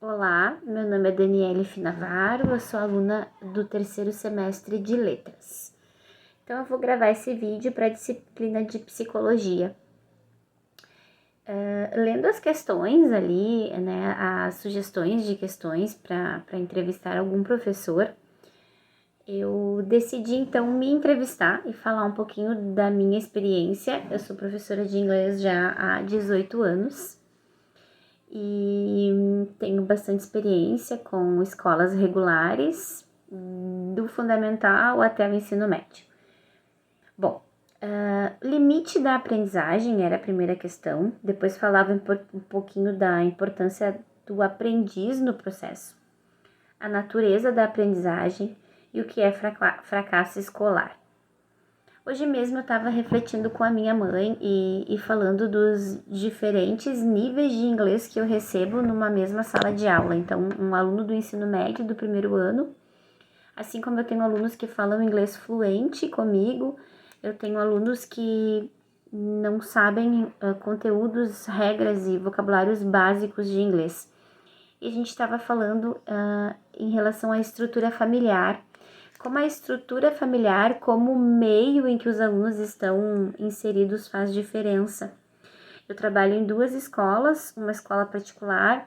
Olá, meu nome é Daniele Finavaro, eu sou aluna do terceiro semestre de Letras. Então eu vou gravar esse vídeo para a disciplina de Psicologia. Lendo as questões ali, né, as sugestões de questões para entrevistar algum professor, eu decidi então me entrevistar e falar um pouquinho da minha experiência. Eu sou professora de inglês já há 18 anos. E tenho bastante experiência com escolas regulares, do fundamental até o ensino médio. Bom, limite da aprendizagem era a primeira questão, depois falava um pouquinho da importância do aprendiz no processo, a natureza da aprendizagem e o que é fracasso escolar. Hoje mesmo eu estava refletindo com a minha mãe e falando dos diferentes níveis de inglês que eu recebo numa mesma sala de aula. Então, um aluno do ensino médio do primeiro ano, assim como eu tenho alunos que falam inglês fluente comigo, eu tenho alunos que não sabem conteúdos, regras e vocabulários básicos de inglês. E a gente estava falando em relação à estrutura familiar, como a estrutura familiar, como o meio em que os alunos estão inseridos faz diferença. Eu trabalho em duas escolas, uma escola particular,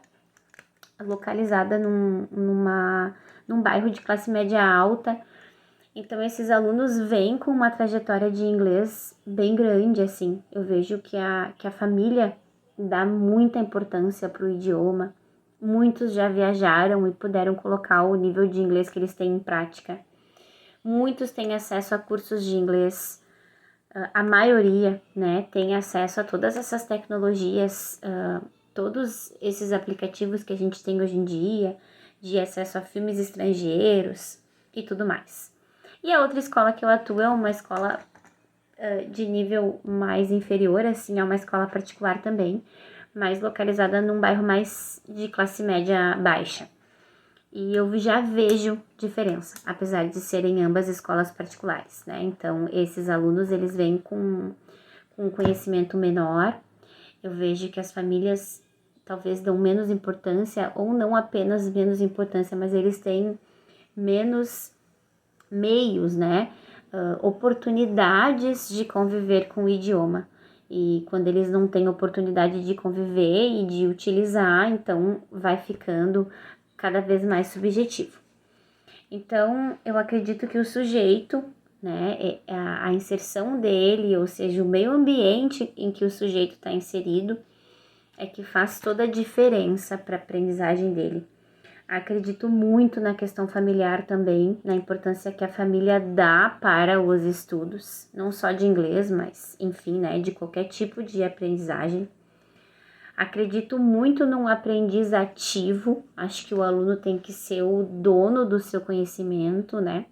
localizada num bairro de classe média alta. Então, esses alunos vêm com uma trajetória de inglês bem grande, assim. Eu vejo que a família dá muita importância para o idioma. Muitos já viajaram e puderam colocar o nível de inglês que eles têm em prática. Muitos têm acesso a cursos de inglês, a maioria, né, tem acesso a todas essas tecnologias, todos esses aplicativos que a gente tem hoje em dia, de acesso a filmes estrangeiros e tudo mais. E a outra escola que eu atuo é uma escola de nível mais inferior, assim, é uma escola particular também, mas localizada num bairro mais de classe média baixa. E eu já vejo diferença, apesar de serem ambas escolas particulares, né? Então, esses alunos, eles vêm com um conhecimento menor. Eu vejo que as famílias talvez dão menos importância, ou não apenas menos importância, mas eles têm menos meios, né? Oportunidades de conviver com o idioma. E quando eles não têm oportunidade de conviver e de utilizar, então vai ficando cada vez mais subjetivo. Então, eu acredito que o sujeito, né, a inserção dele, ou seja, o meio ambiente em que o sujeito está inserido, é que faz toda a diferença para a aprendizagem dele. Acredito muito na questão familiar também, na importância que a família dá para os estudos, não só de inglês, mas, enfim, né, de qualquer tipo de aprendizagem. Acredito muito num aprendiz ativo, acho que o aluno tem que ser o dono do seu conhecimento, né?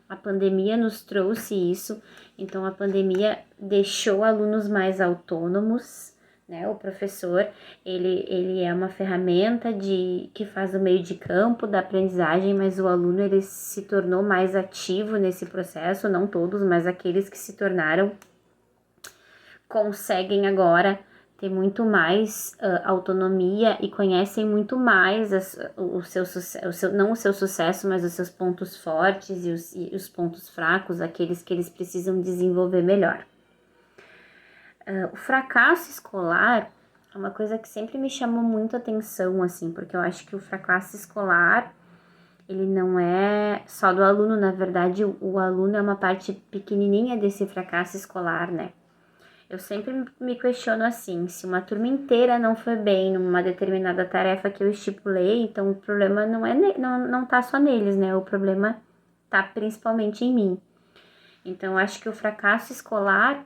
A pandemia nos trouxe isso, então a pandemia deixou alunos mais autônomos, né? O professor, ele é uma ferramenta que faz o meio de campo da aprendizagem, mas o aluno, ele se tornou mais ativo nesse processo, não todos, mas aqueles que se tornaram, conseguem agora ter muito mais autonomia e conhecem muito mais não o seu sucesso, mas os seus pontos fortes e os pontos fracos, aqueles que eles precisam desenvolver melhor. O fracasso escolar é uma coisa que sempre me chamou muito atenção, assim, porque eu acho que o fracasso escolar, ele não é só do aluno, na verdade, o aluno é uma parte pequenininha desse fracasso escolar, né? Eu sempre me questiono assim, se uma turma inteira não foi bem numa determinada tarefa que eu estipulei, então o problema não tá só neles, né? O problema tá principalmente em mim. Então, eu acho que o fracasso escolar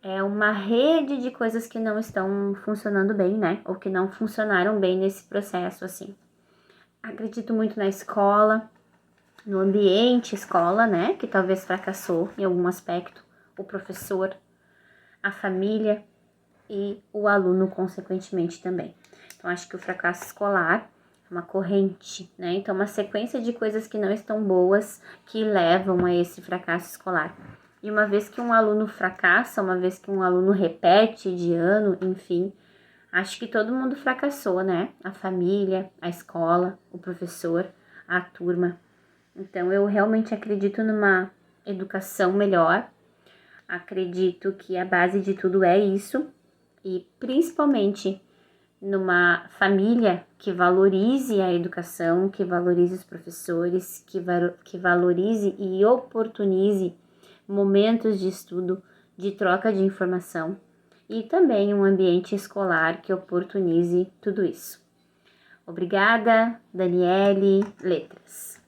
é uma rede de coisas que não estão funcionando bem, né? Ou que não funcionaram bem nesse processo, assim. Acredito muito na escola, no ambiente escola, né? Que talvez fracassou em algum aspecto. O professor, a família e o aluno, consequentemente, também. Então, acho que o fracasso escolar é uma corrente, né? Então, uma sequência de coisas que não estão boas que levam a esse fracasso escolar. E uma vez que um aluno fracassa, uma vez que um aluno repete de ano, enfim, Acho que todo mundo fracassou, né? A família, a escola, o professor, a turma. Então, eu realmente acredito numa educação melhor. Acredito que a base de tudo é isso. E principalmente numa família que valorize a educação, que valorize os professores, que valorize e oportunize momentos de estudo, de troca de informação e também um ambiente escolar que oportunize tudo isso. Obrigada, Daniele, Letras.